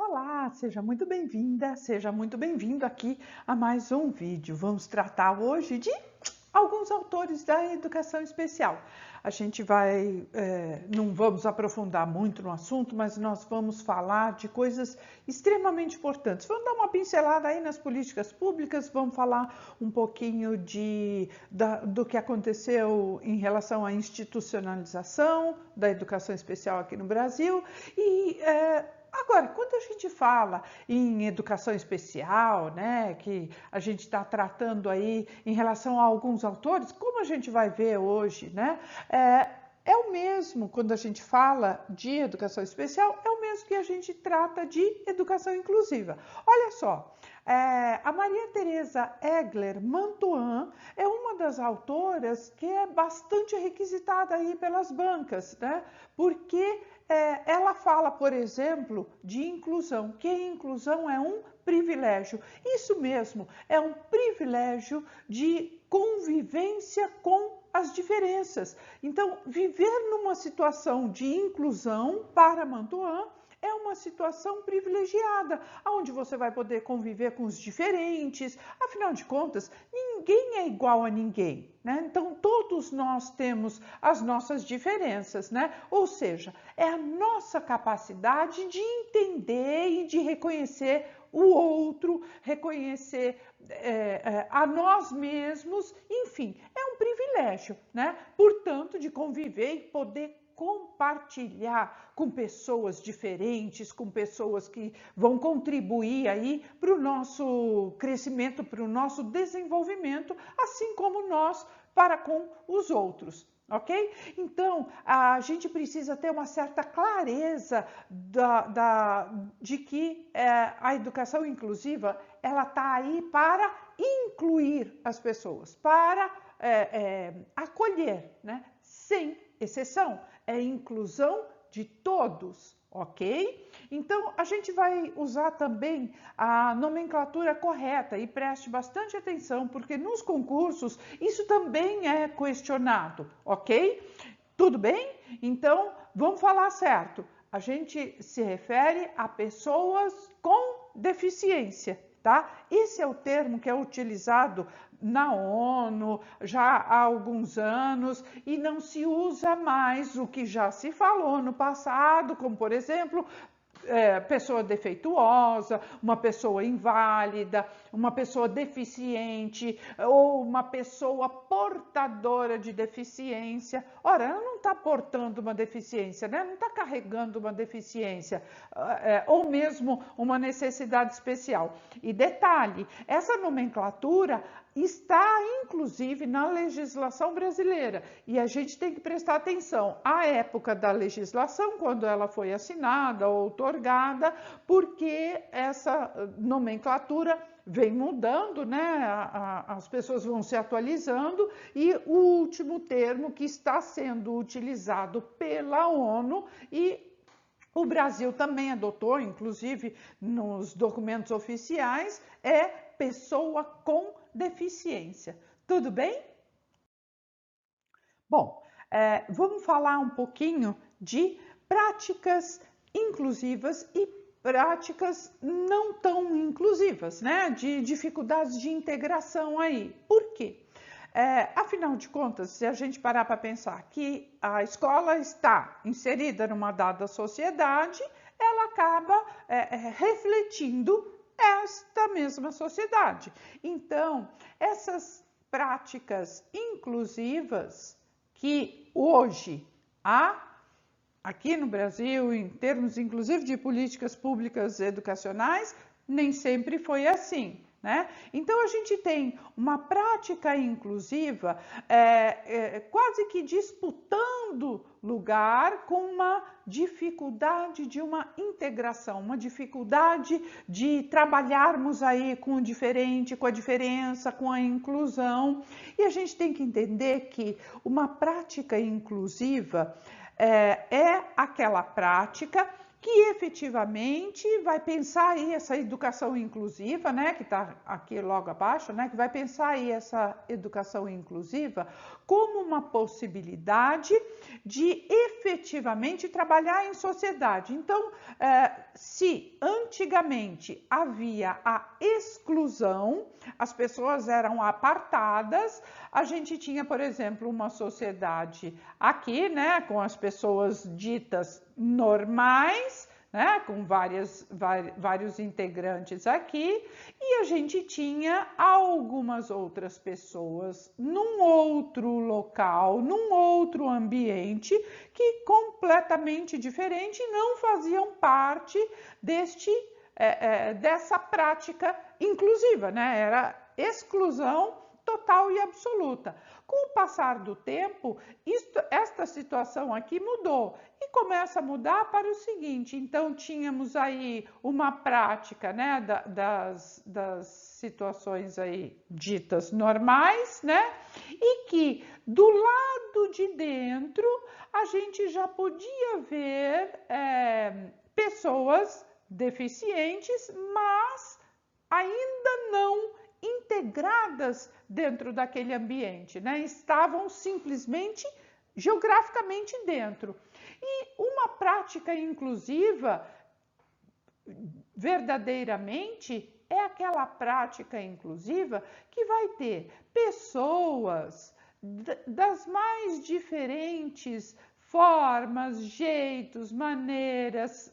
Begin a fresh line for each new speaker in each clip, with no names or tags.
Olá, seja muito bem-vinda, seja muito bem-vindo aqui a mais um vídeo. Vamos tratar hoje de alguns autores da educação especial. A gente não vamos aprofundar muito no assunto, mas nós vamos falar de coisas extremamente importantes. Vamos dar uma pincelada aí nas políticas públicas, vamos falar um pouquinho do que aconteceu em relação à institucionalização da educação especial aqui no Brasil Agora, quando a gente fala em educação especial, né, que a gente está tratando aí em relação a alguns autores, como a gente vai ver hoje, né, é o mesmo quando a gente fala de educação especial, é o mesmo que a gente trata de educação inclusiva. Olha só, a Maria Teresa Egler Mantuan é uma das autoras que é bastante requisitada aí pelas bancas, né, porque ela fala, por exemplo, de inclusão, que a inclusão é um privilégio. Isso mesmo, é um privilégio de convivência com as diferenças. Então, viver numa situação de inclusão para Mantuan é uma situação privilegiada, onde você vai poder conviver com os diferentes. Afinal de contas, ninguém é igual a ninguém, né? Então, todos nós temos as nossas diferenças, né? Ou seja, é a nossa capacidade de entender e de reconhecer o outro, reconhecer a nós mesmos, enfim, é um privilégio, né? Portanto, de conviver e poder compartilhar com pessoas diferentes, com pessoas que vão contribuir aí para o nosso crescimento, para o nosso desenvolvimento, assim como nós para com os outros. Ok? Então, a gente precisa ter uma certa clareza de que a educação inclusiva, ela está aí para incluir as pessoas, para acolher, né? Sem exceção, é inclusão de todos, ok? Então, a gente vai usar também a nomenclatura correta e preste bastante atenção, porque nos concursos isso também é questionado, ok? Tudo bem? Então, vamos falar certo. A gente se refere a pessoas com deficiência, tá? Esse é o termo que é utilizado na ONU já há alguns anos e não se usa mais o que já se falou no passado, como por exemplo, pessoa defeituosa, uma pessoa inválida, uma pessoa deficiente ou uma pessoa portadora de deficiência. Ora, ela não está portando uma deficiência, né? Não está carregando uma deficiência ou mesmo uma necessidade especial. E detalhe, essa nomenclatura está inclusive na legislação brasileira e a gente tem que prestar atenção à época da legislação, quando ela foi assinada ou outorgada, porque essa nomenclatura vem mudando, né? As pessoas vão se atualizando e o último termo que está sendo utilizado pela ONU e o Brasil também adotou, inclusive nos documentos oficiais, é pessoa com deficiência. Tudo bem? Bom, vamos falar um pouquinho de práticas inclusivas e práticas não tão inclusivas, né? De dificuldades de integração aí. Por quê? Afinal de contas, se a gente parar para pensar que a escola está inserida numa dada sociedade, ela acaba refletindo esta mesma sociedade. Então, essas práticas inclusivas que hoje há aqui no Brasil, em termos inclusive de políticas públicas educacionais, nem sempre foi assim, né? Então a gente tem uma prática inclusiva quase que disputando lugar com uma dificuldade de uma integração, uma dificuldade de trabalharmos aí com o diferente, com a diferença, com a inclusão. E a gente tem que entender que uma prática inclusiva é aquela prática que efetivamente vai pensar aí essa educação inclusiva, né, que está aqui logo abaixo, né, que vai pensar aí essa educação inclusiva como uma possibilidade de efetivamente trabalhar em sociedade. Então, se antigamente havia a exclusão, as pessoas eram apartadas, a gente tinha, por exemplo, uma sociedade aqui, né, com as pessoas ditas normais, né, com vários integrantes aqui, e a gente tinha algumas outras pessoas num outro local, num outro ambiente, que completamente diferente, não faziam parte dessa prática inclusiva, né? Era exclusão total e absoluta. Com o passar do tempo, esta situação aqui mudou e começa a mudar para o seguinte: então tínhamos aí uma prática, né, das situações aí ditas normais, né, e que do lado de dentro a gente já podia ver pessoas deficientes, mas ainda não integradas dentro daquele ambiente, né? Estavam simplesmente geograficamente dentro. E uma prática inclusiva, verdadeiramente, é aquela prática inclusiva que vai ter pessoas das mais diferentes formas, jeitos, maneiras,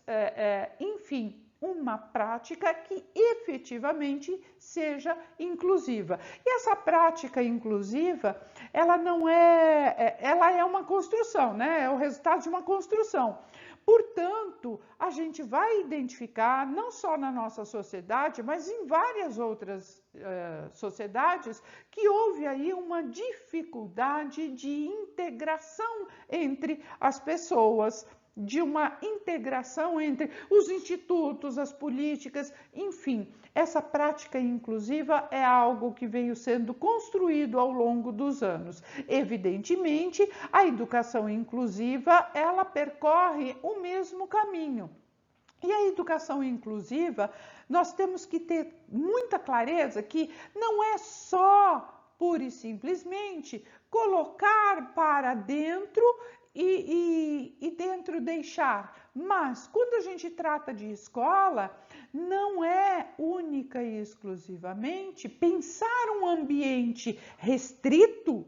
enfim, uma prática que efetivamente seja inclusiva. E essa prática inclusiva, ela não ela é uma construção, né? É o resultado de uma construção. Portanto, a gente vai identificar, não só na nossa sociedade, mas em várias outras sociedades, que houve aí uma dificuldade de integração entre as pessoas, de uma integração entre os institutos, as políticas, enfim. Essa prática inclusiva é algo que veio sendo construído ao longo dos anos. Evidentemente, a educação inclusiva, ela percorre o mesmo caminho. E a educação inclusiva, nós temos que ter muita clareza que não é só, pura e simplesmente, colocar para dentro e dentro deixar. Mas quando a gente trata de escola, não é única e exclusivamente pensar um ambiente restrito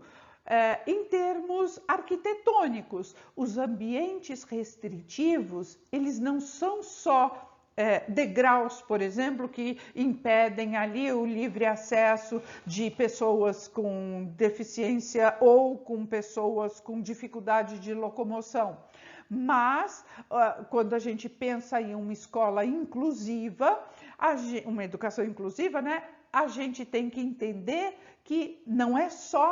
em termos arquitetônicos. Os ambientes restritivos, eles não são só degraus, por exemplo, que impedem ali o livre acesso de pessoas com deficiência ou com pessoas com dificuldade de locomoção. Mas, quando a gente pensa em uma escola inclusiva, uma educação inclusiva, né, a gente tem que entender que não é só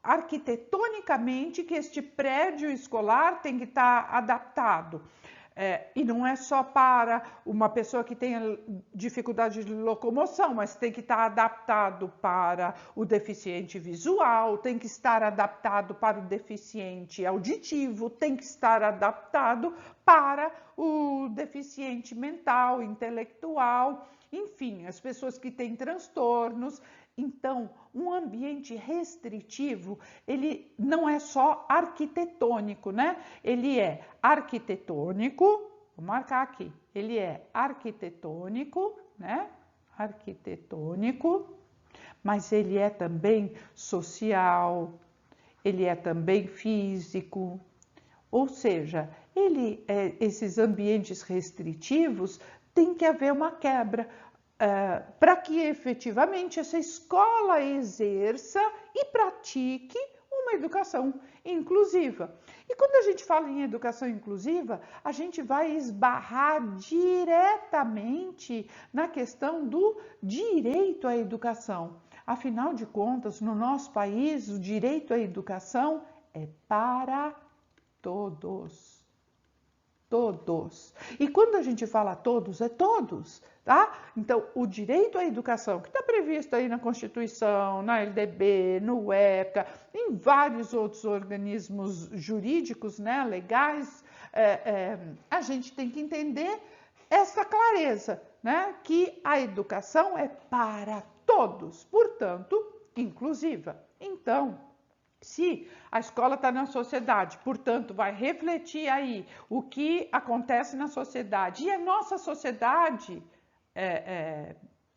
arquitetonicamente que este prédio escolar tem que estar adaptado. E não é só para uma pessoa que tenha dificuldade de locomoção, mas tem que estar adaptado para o deficiente visual, tem que estar adaptado para o deficiente auditivo, tem que estar adaptado para o deficiente mental, intelectual, enfim, as pessoas que têm transtornos. Então, um ambiente restritivo, ele não é só arquitetônico, né? Ele é arquitetônico, vou marcar aqui, ele é arquitetônico, né? Arquitetônico, mas ele é também social, ele é também físico, ou seja, esses ambientes restritivos tem que haver uma quebra. Para que efetivamente essa escola exerça e pratique uma educação inclusiva. E quando a gente fala em educação inclusiva, a gente vai esbarrar diretamente na questão do direito à educação. Afinal de contas, no nosso país, o direito à educação é para todos. Todos. E quando a gente fala todos, é todos, tá? Então, o direito à educação, que está previsto aí na Constituição, na LDB, no ECA, em vários outros organismos jurídicos, né, legais, a gente tem que entender essa clareza, né, que a educação é para todos, portanto, inclusiva. Então, se a escola está na sociedade, portanto, vai refletir aí o que acontece na sociedade. E a nossa sociedade,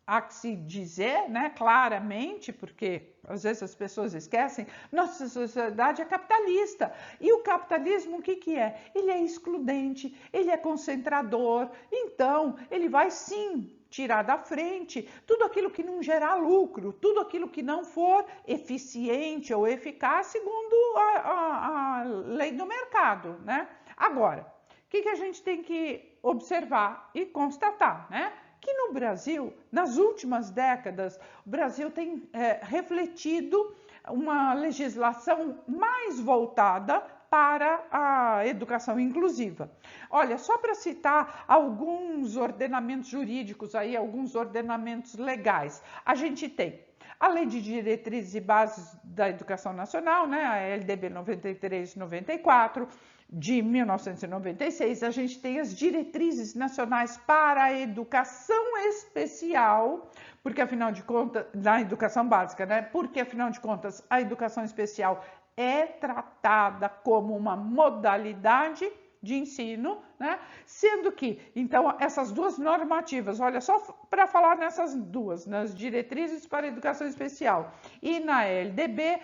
há que se dizer, né, claramente, porque às vezes as pessoas esquecem, nossa sociedade é capitalista. E o capitalismo, o que que é? Ele é excludente, ele é concentrador, então ele vai sim tirar da frente tudo aquilo que não gerar lucro, tudo aquilo que não for eficiente ou eficaz segundo a lei do mercado, né? Agora, o que que a gente tem que observar e constatar, né? Que no Brasil, nas últimas décadas, o Brasil tem refletido uma legislação mais voltada para a educação inclusiva. Olha, só para citar alguns ordenamentos jurídicos aí, alguns ordenamentos legais, a gente tem a Lei de Diretrizes e Bases da Educação Nacional, né, a LDB 93/94, de 1996, a gente tem as Diretrizes Nacionais para a Educação Especial, porque afinal de contas, na educação básica, né? Porque afinal de contas, a educação especial é tratada como uma modalidade de ensino, né? Sendo que, então, essas duas normativas, olha, só para falar nessas duas, nas diretrizes para a educação especial e na LDB,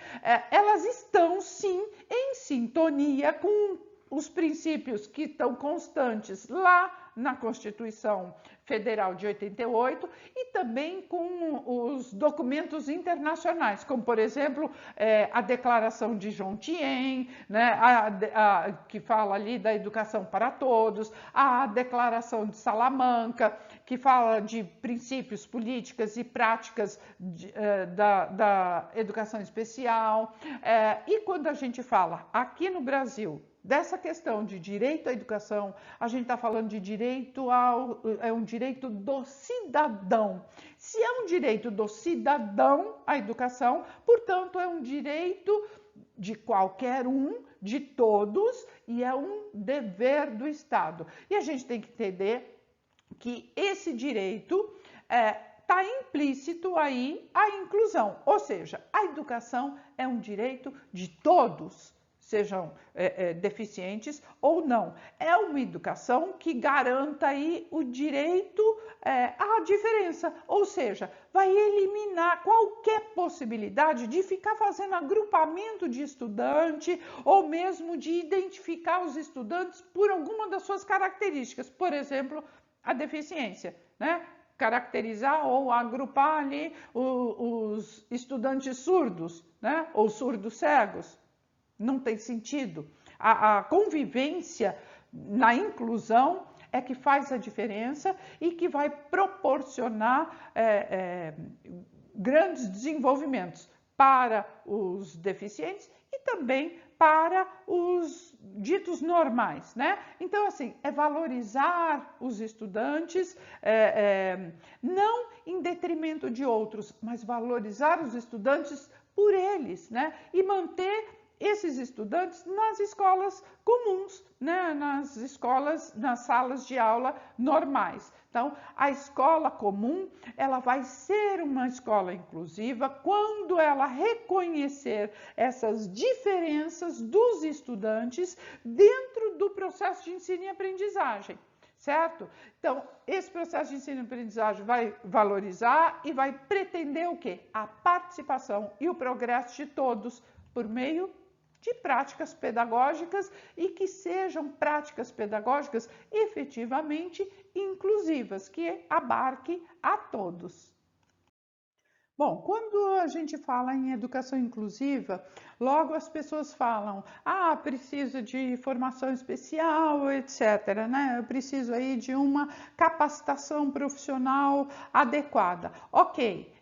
elas estão sim em sintonia com os princípios que estão constantes lá na Constituição Federal de 88 e também com os documentos internacionais, como, por exemplo, a Declaração de Jontien, né, que fala ali da educação para todos, a Declaração de Salamanca, que fala de princípios, políticas e práticas da educação especial. E quando a gente fala aqui no Brasil, dessa questão de direito à educação, a gente está falando de direito é um direito do cidadão. Se é um direito do cidadão à educação, portanto, é um direito de qualquer um, de todos, e é um dever do Estado. E a gente tem que entender que esse direito está implícito aí a inclusão, ou seja, a educação é um direito de todos, sejam deficientes ou não. É uma educação que garanta aí o direito à diferença, ou seja, vai eliminar qualquer possibilidade de ficar fazendo agrupamento de estudante ou mesmo de identificar os estudantes por alguma das suas características, por exemplo, a deficiência, né? Caracterizar ou agrupar ali os estudantes surdos, né? Ou surdos cegos. Não tem sentido. A convivência na inclusão é que faz a diferença e que vai proporcionar grandes desenvolvimentos para os deficientes e também para os ditos normais, né? Então, assim, é valorizar os estudantes, não em detrimento de outros, mas valorizar os estudantes por eles, né? E manter esses estudantes nas escolas comuns, né? Nas salas de aula normais. Então, a escola comum, ela vai ser uma escola inclusiva quando ela reconhecer essas diferenças dos estudantes dentro do processo de ensino e aprendizagem, certo? Então, esse processo de ensino e aprendizagem vai valorizar e vai pretender o quê? A participação e o progresso de todos por meio de práticas pedagógicas e que sejam práticas pedagógicas efetivamente inclusivas, que abarque a todos. Bom, quando a gente fala em educação inclusiva, logo as pessoas falam, preciso de formação especial, etc., né? Eu preciso aí de uma capacitação profissional adequada. Ok,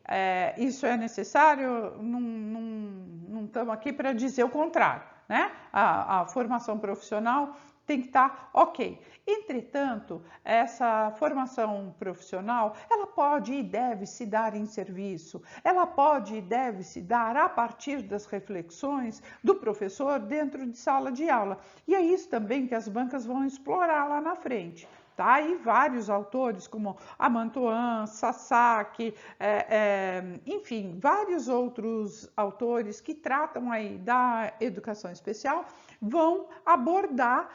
isso é necessário? Não estamos aqui para dizer o contrário, né? A formação profissional tem que estar ok. Entretanto, essa formação profissional, ela pode e deve se dar em serviço, ela pode e deve se dar a partir das reflexões do professor dentro de sala de aula. E é isso também que as bancas vão explorar lá na frente. tá? E vários autores, como Amantoan, Sasaki, enfim, vários outros autores que tratam aí da educação especial, vão abordar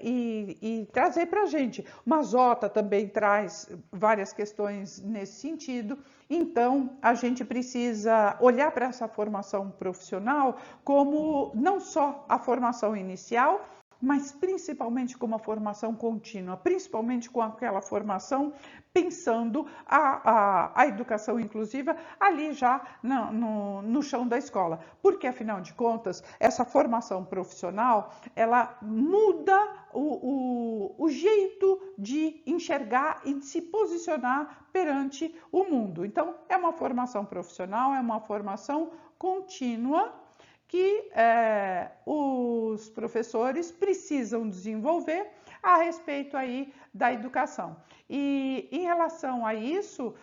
e trazer para a gente. Mazota também traz várias questões nesse sentido. Então, a gente precisa olhar para essa formação profissional como não só a formação inicial, mas principalmente com uma formação contínua, principalmente com aquela formação pensando a educação inclusiva ali já no chão da escola. Porque, afinal de contas, essa formação profissional, ela muda o jeito de enxergar e de se posicionar perante o mundo. Então, é uma formação profissional, é uma formação contínua, que os professores precisam desenvolver a respeito aí da educação. E em relação a isso,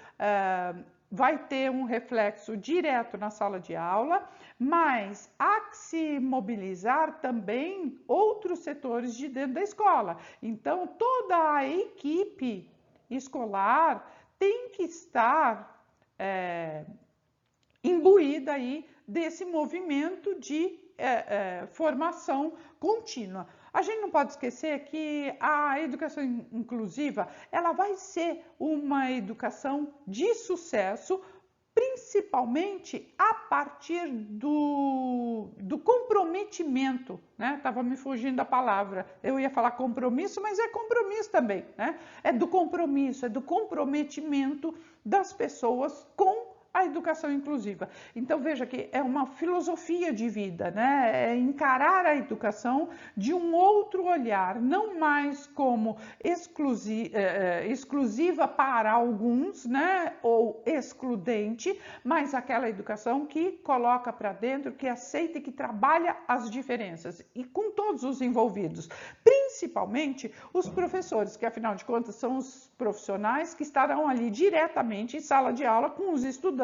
vai ter um reflexo direto na sala de aula, mas há que se mobilizar também outros setores de dentro da escola. Então, toda a equipe escolar tem que estar imbuída aí desse movimento de formação contínua. A gente não pode esquecer que a educação inclusiva, ela vai ser uma educação de sucesso, principalmente a partir do comprometimento, né? Estava me fugindo da palavra, eu ia falar compromisso, mas é compromisso também, né? É do compromisso, é do comprometimento das pessoas com a educação inclusiva. Então veja que é uma filosofia de vida, né? É encarar a educação de um outro olhar, não mais como exclusiva para alguns, né? Ou excludente, mas aquela educação que coloca para dentro, que aceita e que trabalha as diferenças e com todos os envolvidos, principalmente os professores, que afinal de contas são os profissionais que estarão ali diretamente em sala de aula com os estudantes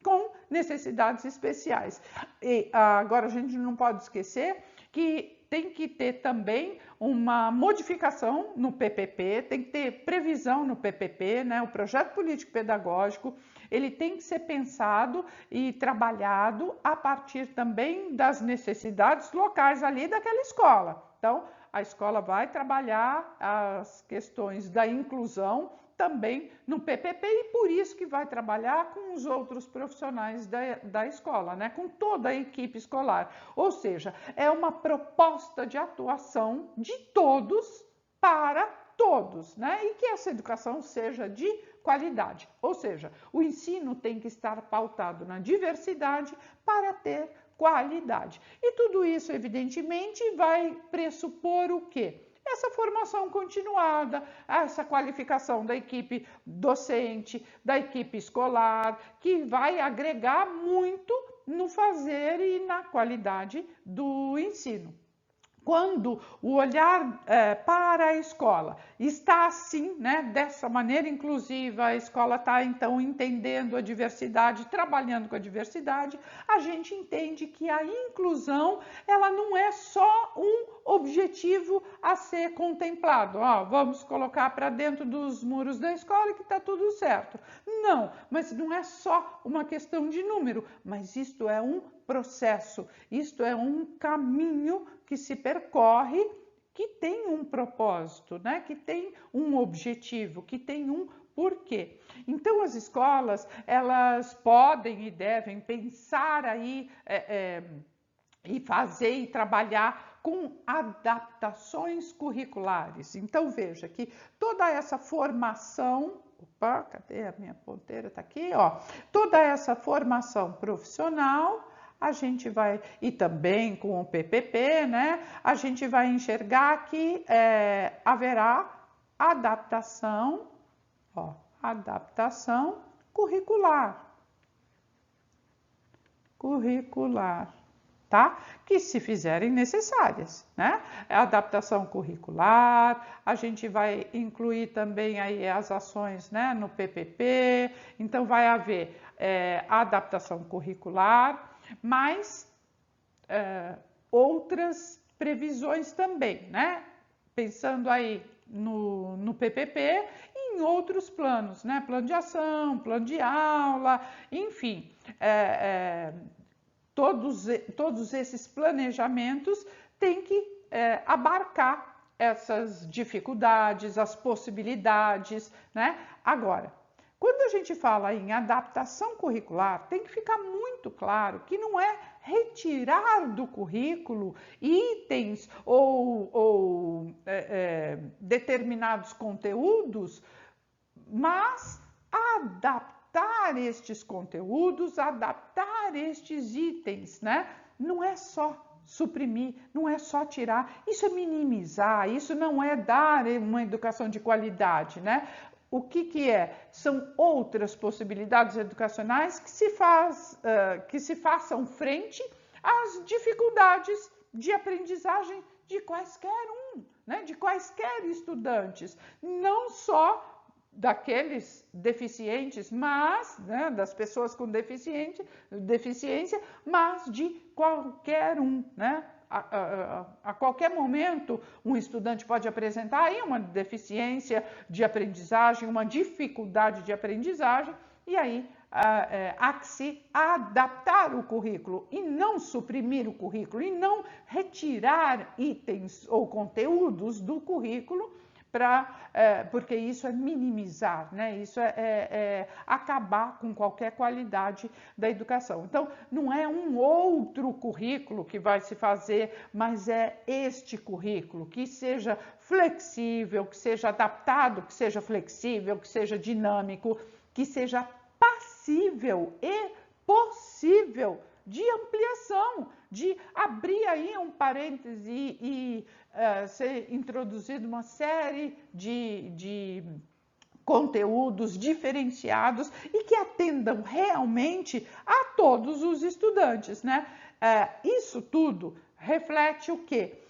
com necessidades especiais. E agora a gente não pode esquecer que tem que ter também uma modificação no PPP, tem que ter previsão no PPP, né? O projeto político pedagógico, ele tem que ser pensado e trabalhado a partir também das necessidades locais ali daquela escola. Então, a escola vai trabalhar as questões da inclusão também no PPP e por isso que vai trabalhar com os outros profissionais da escola, né? Com toda a equipe escolar. Ou seja, é uma proposta de atuação de todos para todos, né? E que essa educação seja de qualidade. Ou seja, o ensino tem que estar pautado na diversidade para ter qualidade. E tudo isso, evidentemente, vai pressupor o quê? Essa formação continuada, essa qualificação da equipe docente, da equipe escolar, que vai agregar muito no fazer e na qualidade do ensino. Quando o olhar para a escola está assim, né, dessa maneira inclusiva, a escola está então entendendo a diversidade, trabalhando com a diversidade, a gente entende que a inclusão ela não é só um objetivo a ser contemplado. Vamos colocar para dentro dos muros da escola que está tudo certo. Não, mas não é só uma questão de número, mas isto é um processo, isto é um caminho que se percorre, que tem um propósito, né? Que tem um objetivo, que tem um porquê. Então as escolas, elas podem e devem pensar aí e fazer e trabalhar com adaptações curriculares. Então veja que toda essa formação, cadê a minha ponteira? Tá aqui, ó. Toda essa formação profissional, a gente vai, e também com o PPP, né, a gente vai enxergar que haverá adaptação, adaptação curricular, tá? Que se fizerem necessárias, né? Adaptação curricular, a gente vai incluir também aí as ações, né, no PPP, então vai haver adaptação curricular, mas outras previsões também, né? Pensando aí no PPP e em outros planos, né? Plano de ação, plano de aula, enfim, todos esses planejamentos têm que abarcar essas dificuldades, as possibilidades, né? Agora, quando a gente fala em adaptação curricular, tem que ficar muito claro que não é retirar do currículo itens ou determinados conteúdos, mas adaptar estes conteúdos, adaptar estes itens, né? Não é só suprimir, não é só tirar, isso é minimizar, isso não é dar uma educação de qualidade, né? O que é? São outras possibilidades educacionais que se façam frente às dificuldades de aprendizagem de quaisquer né? De quaisquer estudantes, não só daqueles deficientes, mas, né, das pessoas com deficiência, mas de qualquer né? A qualquer momento, um estudante pode apresentar aí uma deficiência de aprendizagem, uma dificuldade de aprendizagem, e aí há que se adaptar o currículo e não suprimir o currículo, e não retirar itens ou conteúdos do currículo, porque isso é minimizar, né? Isso é acabar com qualquer qualidade da educação. Então, não é um outro currículo que vai se fazer, mas é este currículo que seja flexível, que seja adaptado, que seja flexível, que seja dinâmico, que seja passível e possível de ampliação, de abrir aí um parêntese e ser introduzido uma série de conteúdos diferenciados e que atendam realmente a todos os estudantes, né? Isso tudo reflete o quê?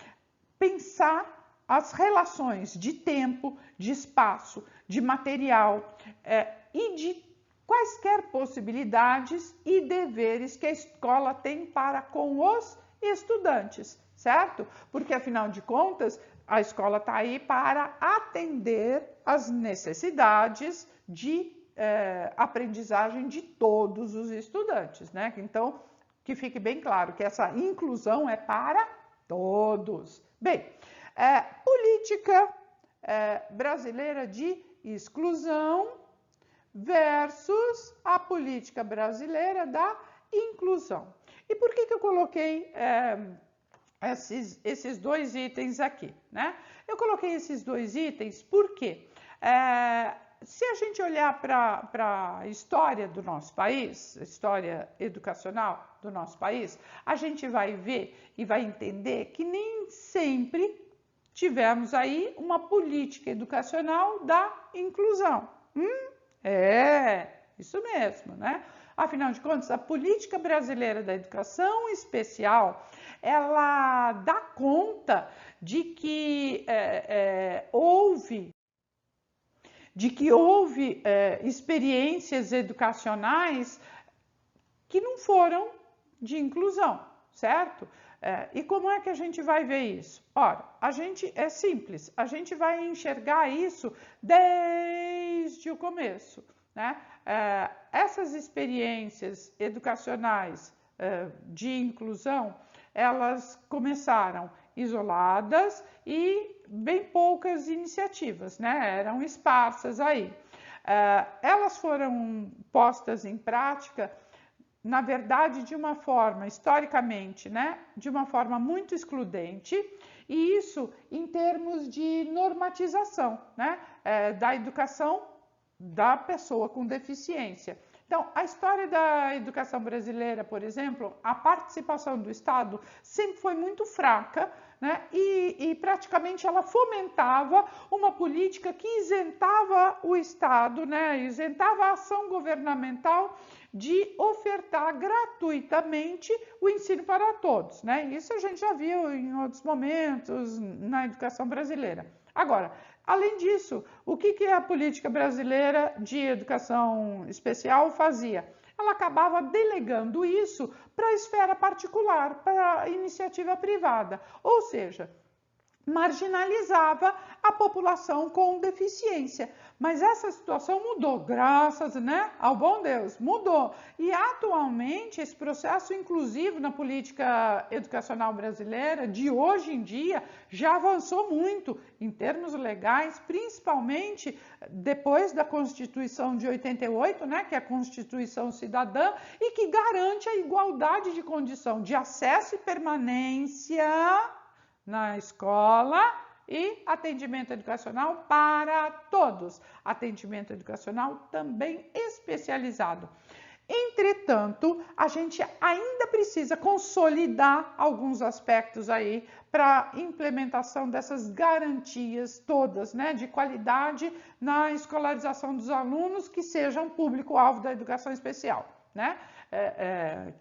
Pensar as relações de tempo, de espaço, de material e de quaisquer possibilidades e deveres que a escola tem para com os estudantes, certo? Porque, afinal de contas, a escola está aí para atender as necessidades de aprendizagem de todos os estudantes, né? Então, que fique bem claro que essa inclusão é para todos. Bem, política brasileira de exclusão versus a política brasileira da inclusão. E por que eu coloquei esses dois itens aqui, né? Eu coloquei esses dois itens porque se a gente olhar para a história do nosso país, a história educacional do nosso país, a gente vai ver e vai entender que nem sempre tivemos aí uma política educacional da inclusão. Isso mesmo, né? Afinal de contas, a política brasileira da educação especial, ela dá conta de que houve experiências educacionais que não foram de inclusão, certo? E como é que a gente vai ver isso? Ora, é simples, a gente vai enxergar isso desde o começo, né? Essas experiências educacionais de inclusão, elas começaram isoladas e bem poucas iniciativas, né? Eram esparsas aí. Elas foram postas em prática, na verdade, de uma forma, historicamente, né, de uma forma muito excludente, e isso em termos de normatização, né, da educação da pessoa com deficiência. Então, a história da educação brasileira, por exemplo, a participação do Estado sempre foi muito fraca, né? E praticamente ela fomentava uma política que isentava o Estado, né? Isentava a ação governamental de ofertar gratuitamente o ensino para todos, né? Isso a gente já viu em outros momentos na educação brasileira. Agora, além disso, o que a política brasileira de educação especial fazia? Ela acabava delegando isso para a esfera particular, para a iniciativa privada. Ou seja, marginalizava a população com deficiência. Mas essa situação mudou, graças, ao bom Deus, mudou. E atualmente esse processo inclusivo na política educacional brasileira de hoje em dia já avançou muito em termos legais, principalmente depois da Constituição de 88, que é a Constituição Cidadã, e que garante a igualdade de condição de acesso e permanência na escola e atendimento educacional para todos. Atendimento educacional também especializado. Entretanto, a gente ainda precisa consolidar alguns aspectos aí para implementação dessas garantias todas, de qualidade na escolarização dos alunos que sejam público-alvo da educação especial,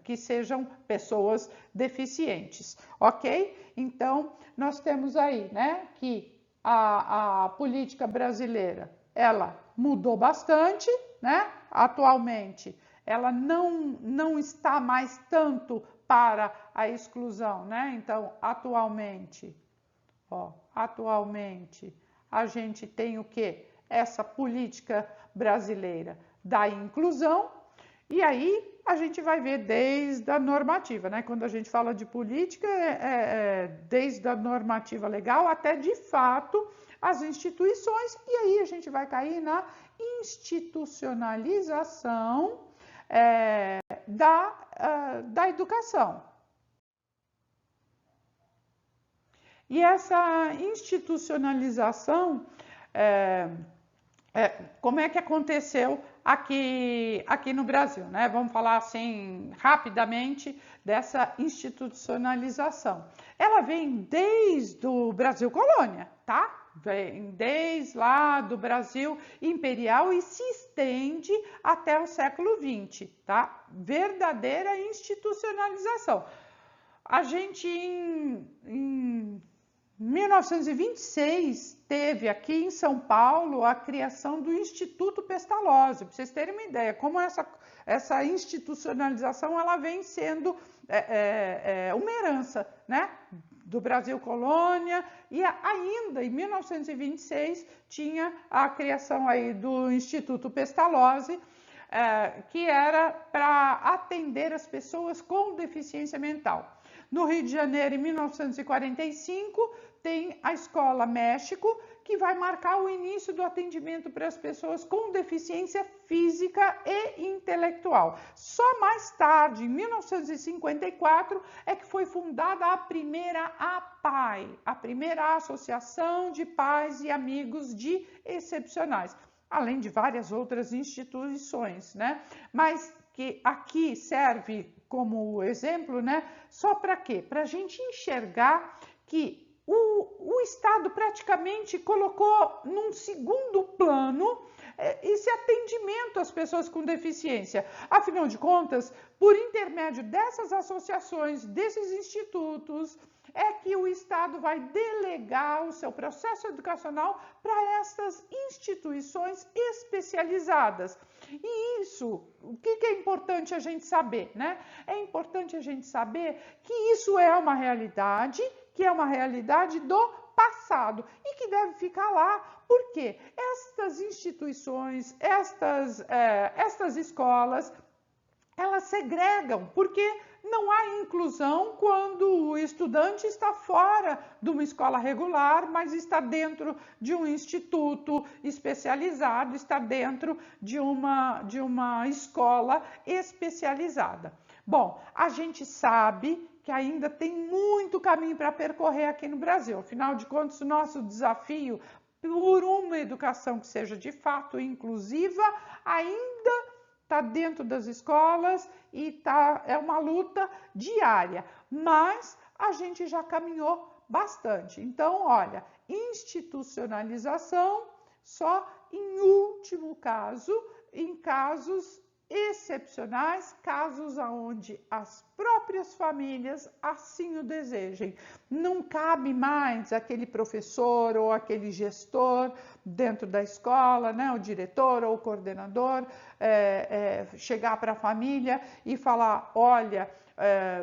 que sejam pessoas deficientes, ok? Então, nós temos aí, que a política brasileira, ela mudou bastante, Atualmente, ela não está mais tanto para a exclusão, Então, atualmente, a gente tem o quê? Essa política brasileira da inclusão. E aí a gente vai ver desde a normativa, Quando a gente fala de política, desde a normativa legal até, de fato, as instituições. E aí a gente vai cair na institucionalização da educação. E essa institucionalização, como é que aconteceu aqui no Brasil, Vamos falar assim rapidamente dessa institucionalização. Ela vem desde o Brasil colônia, Vem desde lá do Brasil imperial e se estende até o século XX, Verdadeira institucionalização. A gente em 1926 teve aqui em São Paulo a criação do Instituto Pestalozzi, para vocês terem uma ideia como essa institucionalização ela vem sendo uma herança, do Brasil colônia, e ainda em 1926 tinha a criação aí do Instituto Pestalozzi, que era para atender as pessoas com deficiência mental. No Rio de Janeiro, em 1945, tem a Escola México, que vai marcar o início do atendimento para as pessoas com deficiência física e intelectual. Só mais tarde, em 1954, é que foi fundada a primeira APAE, a primeira Associação de Pais e Amigos de Excepcionais, além de várias outras instituições, Mas que aqui serve como exemplo, Só para quê? Para a gente enxergar que o Estado praticamente colocou num segundo plano esse atendimento às pessoas com deficiência. Afinal de contas, por intermédio dessas associações, desses institutos, é que o Estado vai delegar o seu processo educacional para essas instituições especializadas. E isso, o que é importante a gente saber, É importante a gente saber que isso é uma realidade, que é uma realidade do passado e que deve ficar lá, porque estas instituições, estas escolas, elas segregam, porque não há inclusão quando o estudante está fora de uma escola regular, mas está dentro de um instituto especializado, está dentro de uma escola especializada. Bom, a gente sabe que ainda tem muito caminho para percorrer aqui no Brasil. Afinal de contas, o nosso desafio por uma educação que seja de fato inclusiva ainda está dentro das escolas e é uma luta diária, mas a gente já caminhou bastante. Então, olha, institucionalização só em último caso, em casos excepcionais, casos onde as próprias famílias assim o desejem. Não cabe mais aquele professor ou aquele gestor dentro da escola, né, o diretor ou o coordenador, chegar para a família e falar, olha,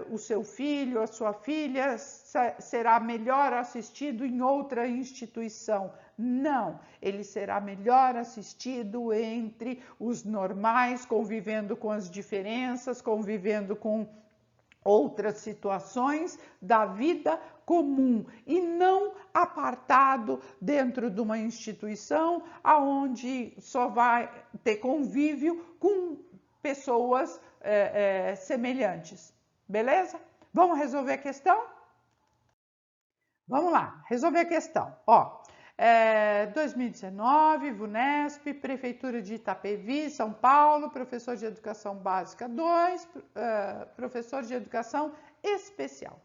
o seu filho, a sua filha será melhor assistido em outra instituição. Não, ele será melhor assistido entre os normais, convivendo com as diferenças, convivendo com outras situações da vida comum e não apartado dentro de uma instituição aonde só vai ter convívio com pessoas semelhantes. Beleza? Vamos resolver a questão? Vamos lá, resolver a questão. Ó, 2019, VUNESP, Prefeitura de Itapevi, São Paulo, professor de Educação Básica 2, professor de Educação Especial.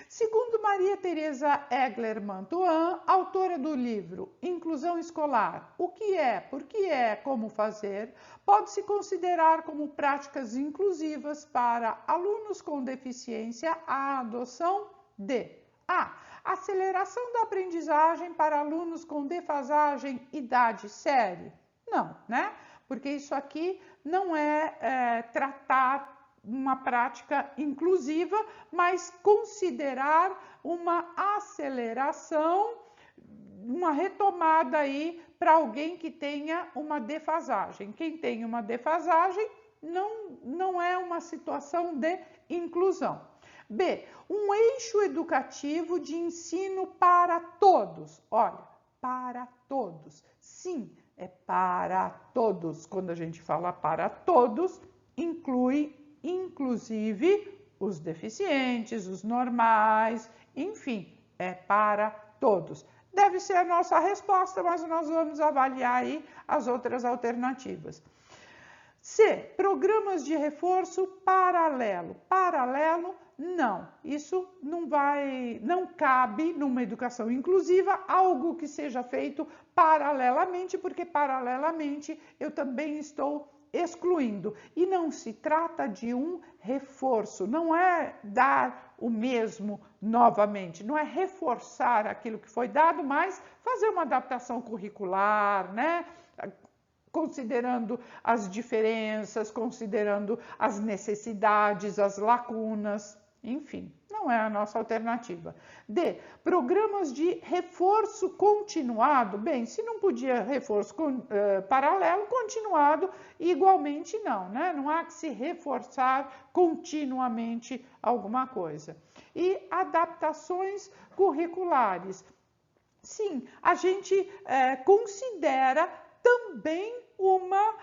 Segundo Maria Tereza Egler Mantuan, autora do livro Inclusão Escolar, o que é, por que é, como fazer, pode-se considerar como práticas inclusivas para alunos com deficiência a adoção de A. Aceleração da aprendizagem para alunos com defasagem idade série? Não, né? Porque isso aqui não é tratar uma prática inclusiva, mas considerar uma aceleração, uma retomada aí para alguém que tenha uma defasagem. Quem tem uma defasagem não é uma situação de inclusão. B, um eixo educativo de ensino para todos. Olha, para todos. Sim, é para todos. Quando a gente fala para todos, inclui inclusive os deficientes, os normais, enfim, é para todos. Deve ser a nossa resposta, mas nós vamos avaliar aí as outras alternativas. C, programas de reforço paralelo. Paralelo, não. Isso não cabe numa educação inclusiva, algo que seja feito paralelamente, porque paralelamente eu também estou excluindo. E não se trata de um reforço, não é dar o mesmo novamente, não é reforçar aquilo que foi dado, mas fazer uma adaptação curricular, né? Considerando as diferenças, considerando as necessidades, as lacunas, enfim, não é a nossa alternativa. D, programas de reforço continuado. Bem, se não podia reforço paralelo, continuado, igualmente não, né? Não há que se reforçar continuamente alguma coisa. E adaptações curriculares. Sim, a gente considera também uma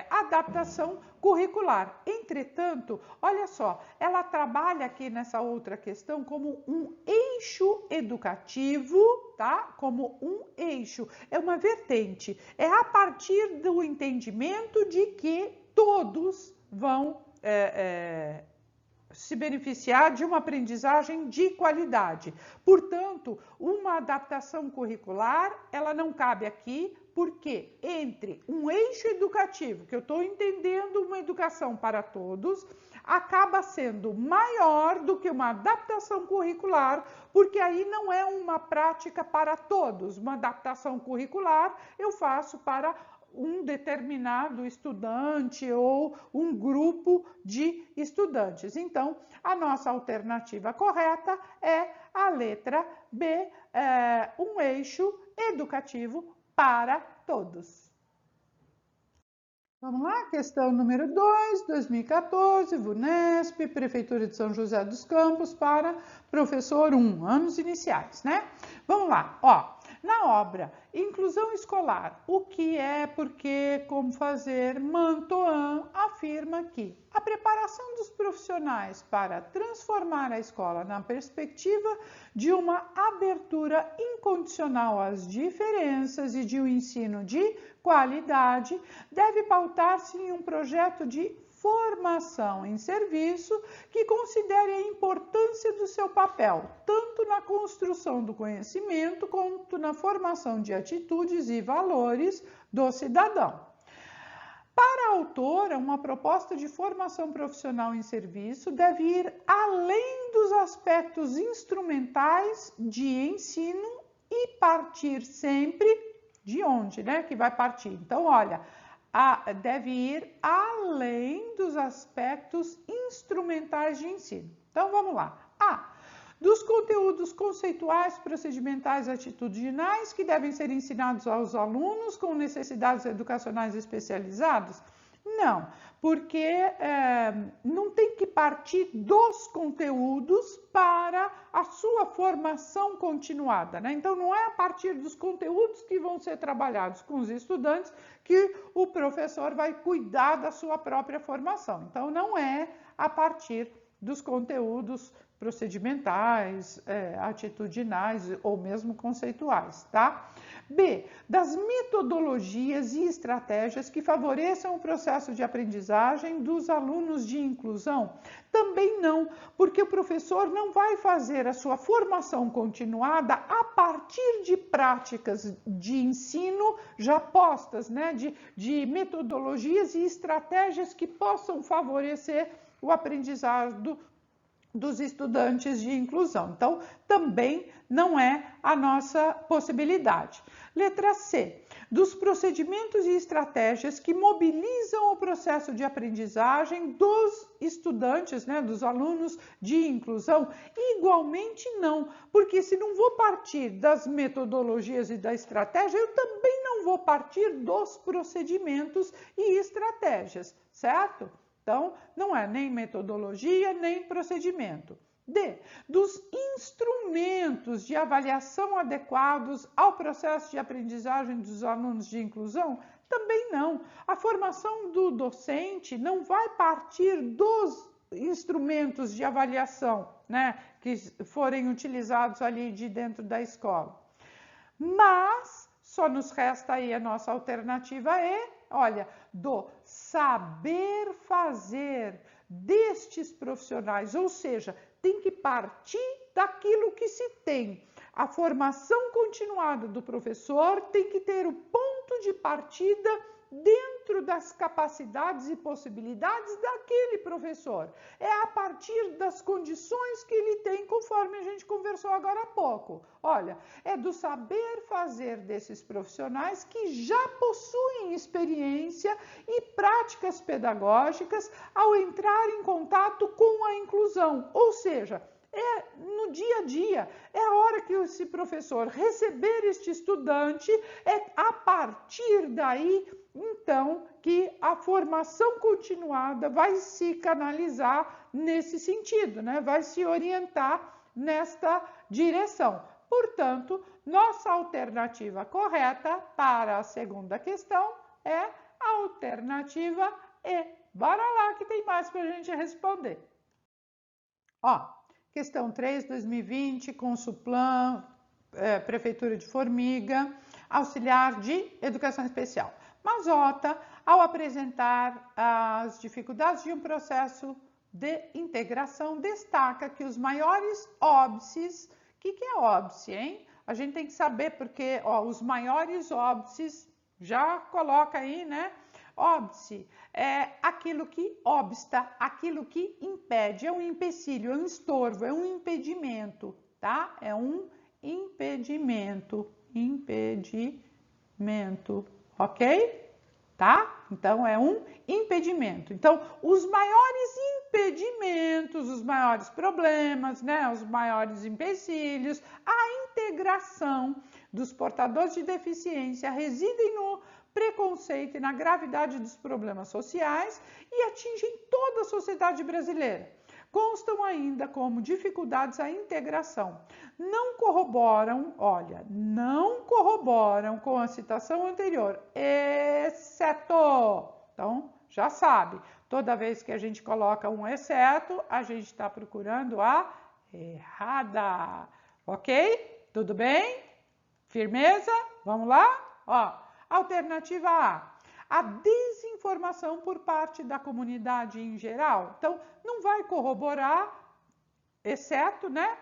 adaptação curricular. Entretanto, olha só, ela trabalha aqui nessa outra questão como um eixo educativo, tá? Como um eixo, é uma vertente. É a partir do entendimento de que todos vão se beneficiar de uma aprendizagem de qualidade. Portanto, uma adaptação curricular, ela não cabe aqui, porque entre um eixo educativo, que eu estou entendendo uma educação para todos, acaba sendo maior do que uma adaptação curricular, porque aí não é uma prática para todos. Uma adaptação curricular eu faço para um determinado estudante ou um grupo de estudantes. Então, a nossa alternativa correta é a letra B, um eixo educativo para todos. Vamos lá, questão número 2, 2014, VUNESP, Prefeitura de São José dos Campos, para professor 1, anos iniciais, né? Vamos lá, ó. Na obra Inclusão Escolar, o que é, por que, como fazer, Mantuan afirma que a preparação dos profissionais para transformar a escola na perspectiva de uma abertura incondicional às diferenças e de um ensino de qualidade deve pautar-se em um projeto de formação em serviço que considere a importância do seu papel, tanto na construção do conhecimento quanto na formação de atitudes e valores do cidadão. Para autora, uma proposta de formação profissional em serviço deve ir além dos aspectos instrumentais de ensino e partir sempre de onde, né? Que vai partir. Então, olha, deve ir além dos aspectos instrumentais de ensino. Então, vamos lá. Dos conteúdos conceituais, procedimentais, atitudinais que devem ser ensinados aos alunos com necessidades educacionais especializadas? Não, porque não tem que partir dos conteúdos para a sua formação continuada, né? Então, não é a partir dos conteúdos que vão ser trabalhados com os estudantes que o professor vai cuidar da sua própria formação. Então, não é a partir dos conteúdos procedimentais, atitudinais ou mesmo conceituais, tá? B, das metodologias e estratégias que favoreçam o processo de aprendizagem dos alunos de inclusão? Também não, porque o professor não vai fazer a sua formação continuada a partir de práticas de ensino já postas, né? De metodologias e estratégias que possam favorecer o aprendizado dos estudantes de inclusão. Então, também não é a nossa possibilidade. Letra C. Dos procedimentos e estratégias que mobilizam o processo de aprendizagem dos estudantes, né, dos alunos de inclusão, igualmente não, porque se não vou partir das metodologias e da estratégia, eu também não vou partir dos procedimentos e estratégias, certo? Então, não é nem metodologia, nem procedimento. D. Dos instrumentos de avaliação adequados ao processo de aprendizagem dos alunos de inclusão? Também não. A formação do docente não vai partir dos instrumentos de avaliação, né, que forem utilizados ali de dentro da escola. Mas só nos resta aí a nossa alternativa E, olha, do saber fazer destes profissionais, ou seja, tem que partir daquilo que se tem. A formação continuada do professor tem que ter o ponto de partida dentro das capacidades e possibilidades daquele professor. É a partir das condições que ele tem, conforme a gente conversou agora há pouco. Olha, é do saber fazer desses profissionais que já possuem experiência e práticas pedagógicas ao entrar em contato com a inclusão, ou seja, no dia a dia, é a hora que esse professor receber este estudante, é a partir daí, então, que a formação continuada vai se canalizar nesse sentido, né? Vai se orientar nesta direção. Portanto, nossa alternativa correta para a segunda questão é a alternativa E. Bora lá que tem mais para a gente responder. Questão 3, 2020, Consuplan, Prefeitura de Formiga, auxiliar de educação especial. Mazota, ao apresentar as dificuldades de um processo de integração, destaca que os maiores óbices, o que é óbice, hein? A gente tem que saber porque os maiores óbices, já coloca aí, né? Óbice é aquilo que obsta, aquilo que impede, é um empecilho, é um estorvo, é um impedimento, tá? É um impedimento, ok? Tá? Então, é um impedimento. Então, os maiores impedimentos, os maiores problemas, né? Os maiores empecilhos, a integração dos portadores de deficiência residem no preconceito e na gravidade dos problemas sociais e atingem toda a sociedade brasileira. Constam ainda como dificuldades a integração. Não corroboram com a citação anterior, exceto. Então, já sabe, toda vez que a gente coloca um exceto, a gente está procurando a errada. Ok? Tudo bem? Firmeza? Vamos lá? Alternativa A desinformação por parte da comunidade em geral. Então, não vai corroborar, exceto, né?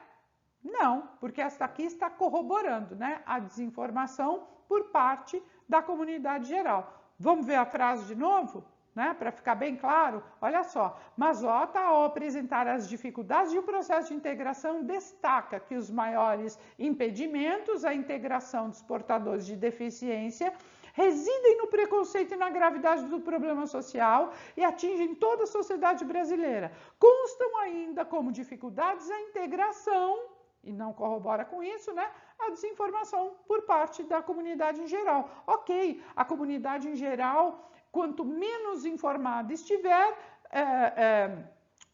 Não, porque esta aqui está corroborando, né? A desinformação por parte da comunidade geral. Vamos ver a frase de novo? né, para ficar bem claro, olha só, Mazzotta, ao apresentar as dificuldades de um processo de integração, destaca que os maiores impedimentos à integração dos portadores de deficiência residem no preconceito e na gravidade do problema social e atingem toda a sociedade brasileira. Constam ainda como dificuldades a integração, e não corrobora com isso, né, a desinformação por parte da comunidade em geral. Ok, a comunidade em geral, quanto menos informada estiver,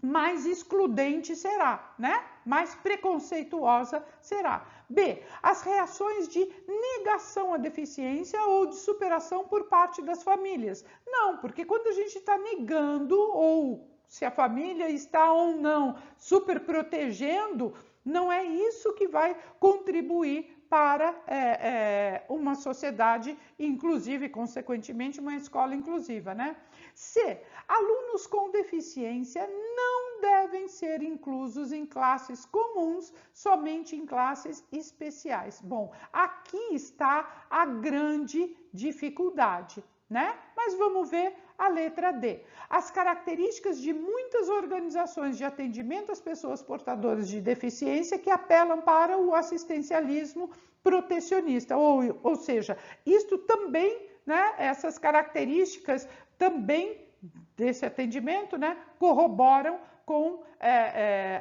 mais excludente será, né? Mais preconceituosa será. B, as reações de negação à deficiência ou de superação por parte das famílias. Não, porque quando a gente está negando, ou se a família está ou não super protegendo, não é isso que vai contribuir para uma sociedade inclusiva e, consequentemente, uma escola inclusiva, né? C, alunos com deficiência não devem ser inclusos em classes comuns, somente em classes especiais. Bom, aqui está a grande dificuldade, né? Mas vamos ver a letra D. As características de muitas organizações de atendimento às pessoas portadoras de deficiência que apelam para o assistencialismo protecionista, ou seja, isto também, né, essas características também desse atendimento, né, corroboram com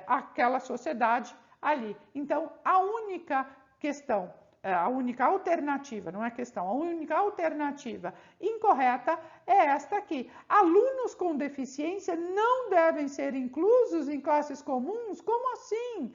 aquela sociedade ali. Então, a única questão, a única alternativa, não é questão, a única alternativa incorreta é esta aqui. Alunos com deficiência não devem ser inclusos em classes comuns? Como assim?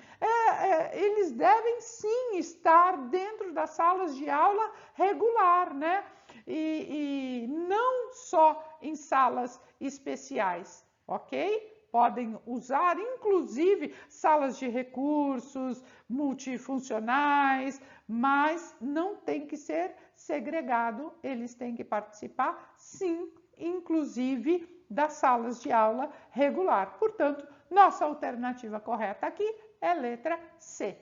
Eles devem sim estar dentro das salas de aula regular, né? E não só em salas especiais, ok? Podem usar, inclusive, salas de recursos, multifuncionais, mas não tem que ser segregado, eles têm que participar, sim, inclusive, das salas de aula regular. Portanto, nossa alternativa correta aqui é letra C.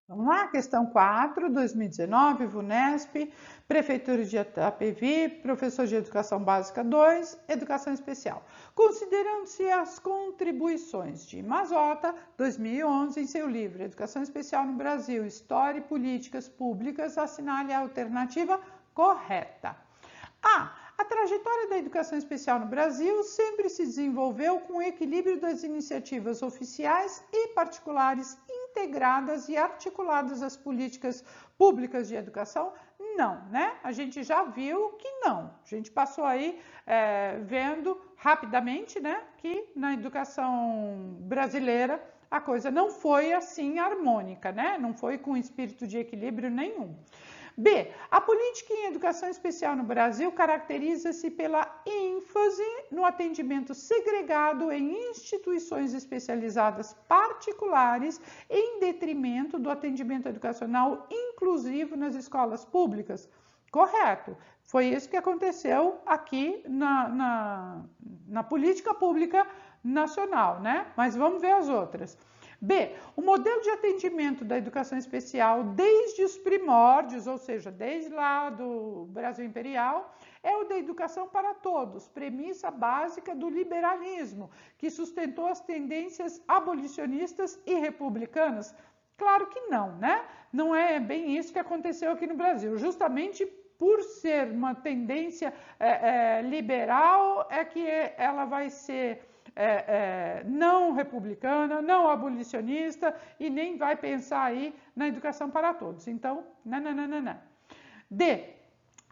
Vamos lá, questão 4, 2019, VUNESP, Prefeitura de Itapevi, Professor de Educação Básica 2, Educação Especial. Considerando-se as contribuições de Mazzotta, 2011, em seu livro Educação Especial no Brasil, História e Políticas Públicas, assinale a alternativa correta. A trajetória da educação especial no Brasil sempre se desenvolveu com o equilíbrio das iniciativas oficiais e particulares integradas e articuladas às políticas públicas de educação? Não, né? A gente já viu que não. A gente passou aí vendo rapidamente, né, que na educação brasileira a coisa não foi assim harmônica, né? Não foi com espírito de equilíbrio nenhum. B, a política em educação especial no Brasil caracteriza-se pela ênfase no atendimento segregado em instituições especializadas particulares em detrimento do atendimento educacional inclusivo nas escolas públicas. Correto. Foi isso que aconteceu aqui na política pública nacional, né? Mas vamos ver as outras. B, o modelo de atendimento da educação especial desde os primórdios, ou seja, desde lá do Brasil Imperial, é o da educação para todos, premissa básica do liberalismo, que sustentou as tendências abolicionistas e republicanas? Claro que não, né? Não é bem isso que aconteceu aqui no Brasil. Justamente por ser uma tendência liberal, é que ela vai ser não republicana, não abolicionista e nem vai pensar aí na educação para todos. Então, não. D.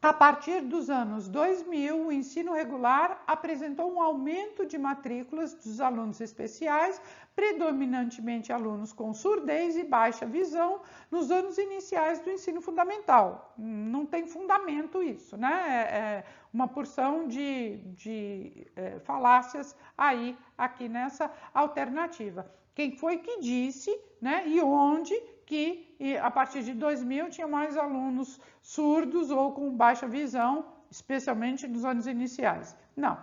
A partir dos anos 2000, o ensino regular apresentou um aumento de matrículas dos alunos especiais, predominantemente alunos com surdez e baixa visão, nos anos iniciais do ensino fundamental. Não tem fundamento isso, né? É uma porção de falácias aí, aqui nessa alternativa. Quem foi que disse, né? E onde que a partir de 2000 tinha mais alunos surdos ou com baixa visão, especialmente nos anos iniciais? Não.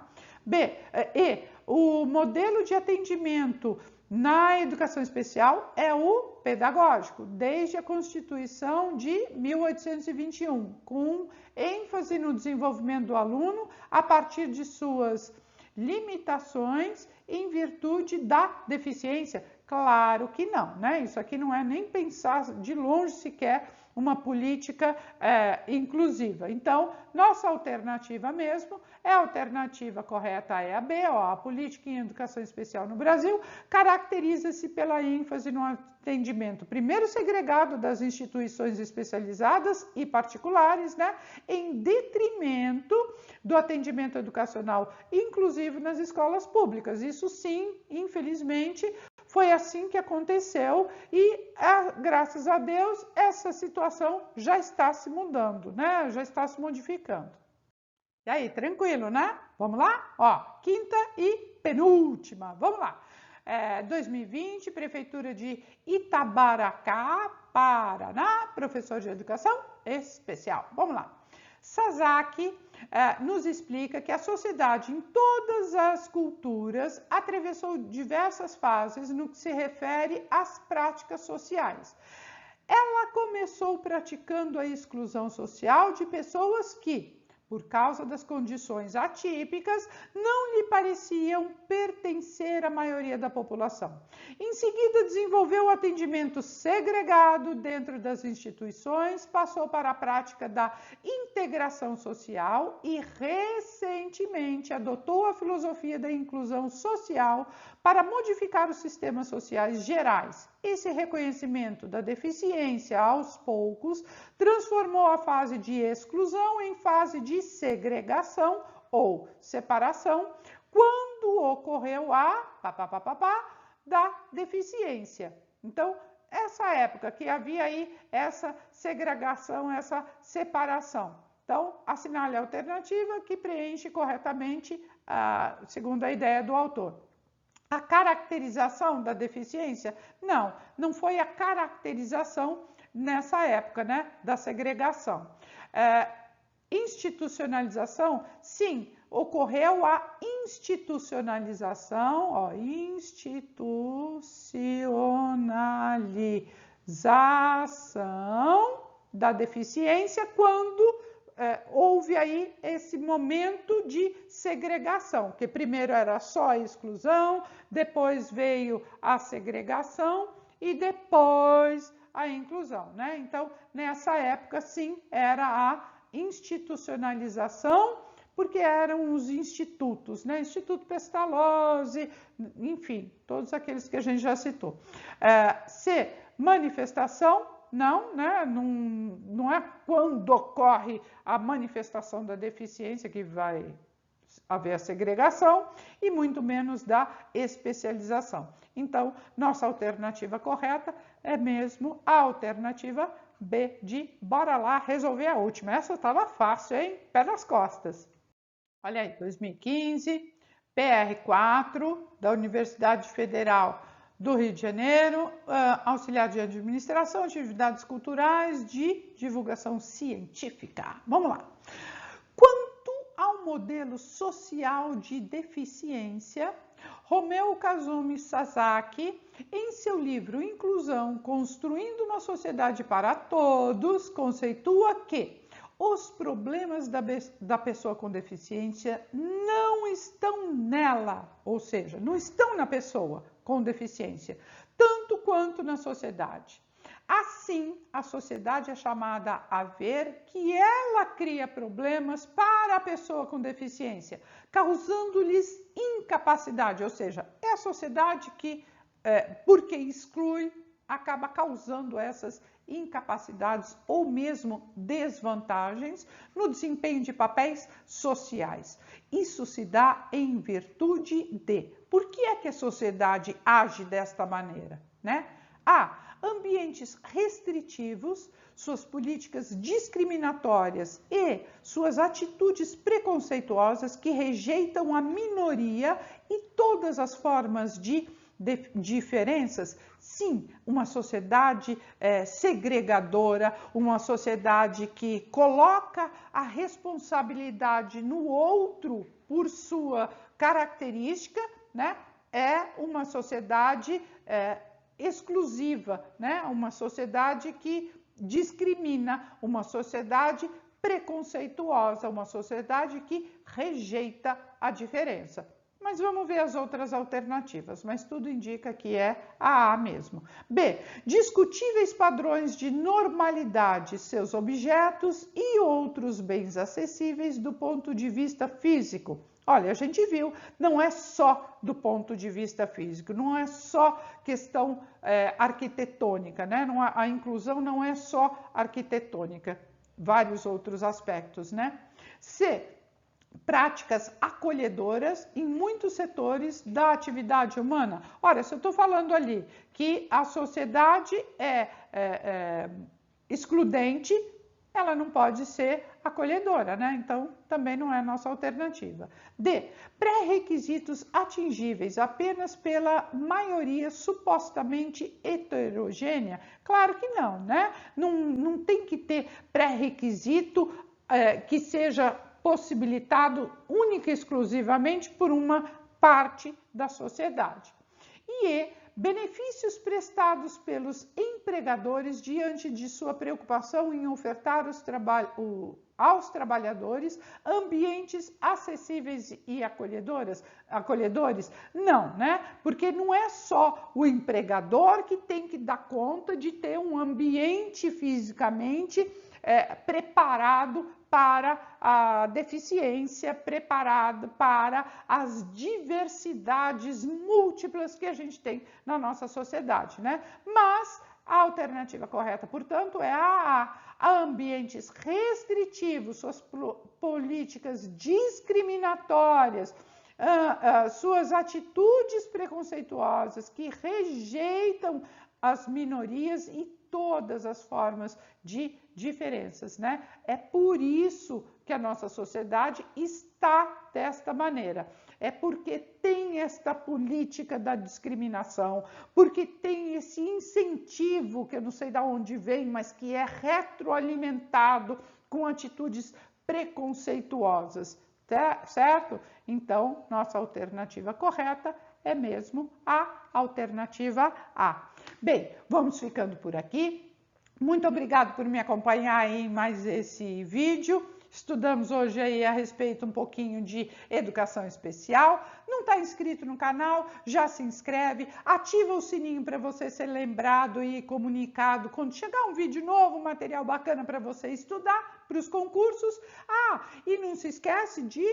B. O modelo de atendimento na educação especial é o pedagógico, desde a Constituição de 1821, com ênfase no desenvolvimento do aluno a partir de suas limitações em virtude da deficiência. Claro que não, né? Isso aqui não é nem pensar de longe sequer uma política inclusiva. Então, nossa alternativa mesmo é a alternativa correta, é a B, ó, a política em educação especial no Brasil caracteriza-se pela ênfase no atendimento, primeiro segregado das instituições especializadas e particulares, né, em detrimento do atendimento educacional inclusivo nas escolas públicas. Isso sim, infelizmente, foi assim que aconteceu e, graças a Deus, essa situação já está se mudando, né? Já está se modificando. E aí, tranquilo, né? Vamos lá? Ó, quinta e penúltima. Vamos lá. 2020, Prefeitura de Itabaracá, Paraná, professor de educação especial. Vamos lá. Sasaki nos explica que a sociedade em todas as culturas atravessou diversas fases no que se refere às práticas sociais. Ela começou praticando a exclusão social de pessoas que, por causa das condições atípicas, não lhe pareciam pertencer à maioria da população. Em seguida, desenvolveu o atendimento segregado dentro das instituições, passou para a prática da integração social e, recentemente, adotou a filosofia da inclusão social para modificar os sistemas sociais gerais. Esse reconhecimento da deficiência, aos poucos, transformou a fase de exclusão em fase de segregação ou separação, quando ocorreu a da deficiência. Então, essa época que havia aí essa segregação, essa separação. Então, assinale a alternativa que preenche corretamente, segundo a ideia do autor. A caracterização da deficiência? Não, não foi a caracterização nessa época, né, da segregação. Institucionalização? Sim, ocorreu a institucionalização, ó, institucionalização da deficiência quando houve aí esse momento de segregação, que primeiro era só a exclusão, depois veio a segregação e depois a inclusão, né? Então, nessa época, sim, era a institucionalização, porque eram os institutos, né? Instituto Pestalozzi, enfim, todos aqueles que a gente já citou. C, manifestação. Não, né? Não é quando ocorre a manifestação da deficiência que vai haver a segregação e muito menos da especialização. Então, nossa alternativa correta é mesmo a alternativa B de bora lá resolver a última. Essa estava fácil, hein? Pé nas costas. Olha aí, 2015, PR4 da Universidade Federal do Rio de Janeiro, auxiliar de administração, atividades culturais de divulgação científica. Vamos lá. Quanto ao modelo social de deficiência, Romeu Kazumi Sasaki, em seu livro Inclusão, Construindo uma Sociedade para Todos, conceitua que os problemas da pessoa com deficiência não estão nela, ou seja, não estão na pessoa com deficiência, tanto quanto na sociedade. Assim, a sociedade é chamada a ver que ela cria problemas para a pessoa com deficiência, causando-lhes incapacidade, ou seja, é a sociedade que, porque exclui, acaba causando essas incapacidades ou mesmo desvantagens no desempenho de papéis sociais. Isso se dá em virtude de. Por que é que a sociedade age desta maneira, né? A. Ambientes restritivos, suas políticas discriminatórias e suas atitudes preconceituosas que rejeitam a minoria e todas as formas de diferenças. Sim, uma sociedade segregadora, uma sociedade que coloca a responsabilidade no outro por sua característica, né? é uma sociedade exclusiva, né? Uma sociedade que discrimina, uma sociedade preconceituosa, uma sociedade que rejeita a diferença. Mas vamos ver as outras alternativas, mas tudo indica que é a A mesmo. B. Discutíveis padrões de normalidade, seus objetos e outros bens acessíveis do ponto de vista físico. Olha, a gente viu, não é só do ponto de vista físico, não é só questão arquitetônica, né? A inclusão não é só arquitetônica, vários outros aspectos, né? C. Práticas acolhedoras em muitos setores da atividade humana. Olha, se eu estou falando ali que a sociedade é excludente, ela não pode ser acolhedora, né? Então, também não é a nossa alternativa. D. Pré-requisitos atingíveis apenas pela maioria supostamente heterogênea? Claro que não, né? Não tem que ter pré-requisito que seja possibilitado única e exclusivamente por uma parte da sociedade. E benefícios prestados pelos empregadores diante de sua preocupação em ofertar aos trabalhadores ambientes acessíveis e acolhedores? Não, né? Porque não é só o empregador que tem que dar conta de ter um ambiente fisicamente preparado para a deficiência, preparado para as diversidades múltiplas que a gente tem na nossa sociedade, né? Mas a alternativa correta, portanto, é a ambientes restritivos, suas políticas discriminatórias, suas atitudes preconceituosas que rejeitam as minorias e todas as formas de diferenças, né? É por isso que a nossa sociedade está desta maneira. É porque tem esta política da discriminação, porque tem esse incentivo, que eu não sei de onde vem, mas que é retroalimentado com atitudes preconceituosas, certo? Então, nossa alternativa correta é mesmo a alternativa A. Bem, vamos ficando por aqui. Muito obrigado por me acompanhar em mais esse vídeo. Estudamos hoje aí a respeito um pouquinho de educação especial. Não está inscrito no canal? Já se inscreve, ativa o sininho para você ser lembrado e comunicado quando chegar um vídeo novo, material bacana para você estudar para os concursos. E não se esquece de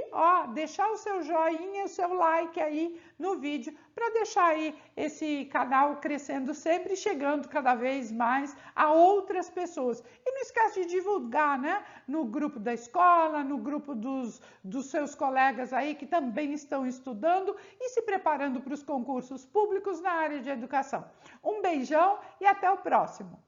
deixar o seu joinha, o seu like aí no vídeo para deixar aí esse canal crescendo sempre, chegando cada vez mais a outras pessoas. E não esquece de divulgar, né? No grupo da escola, no grupo dos seus colegas aí que também estão estudando e se preparando para os concursos públicos na área de educação. Um beijão e até o próximo!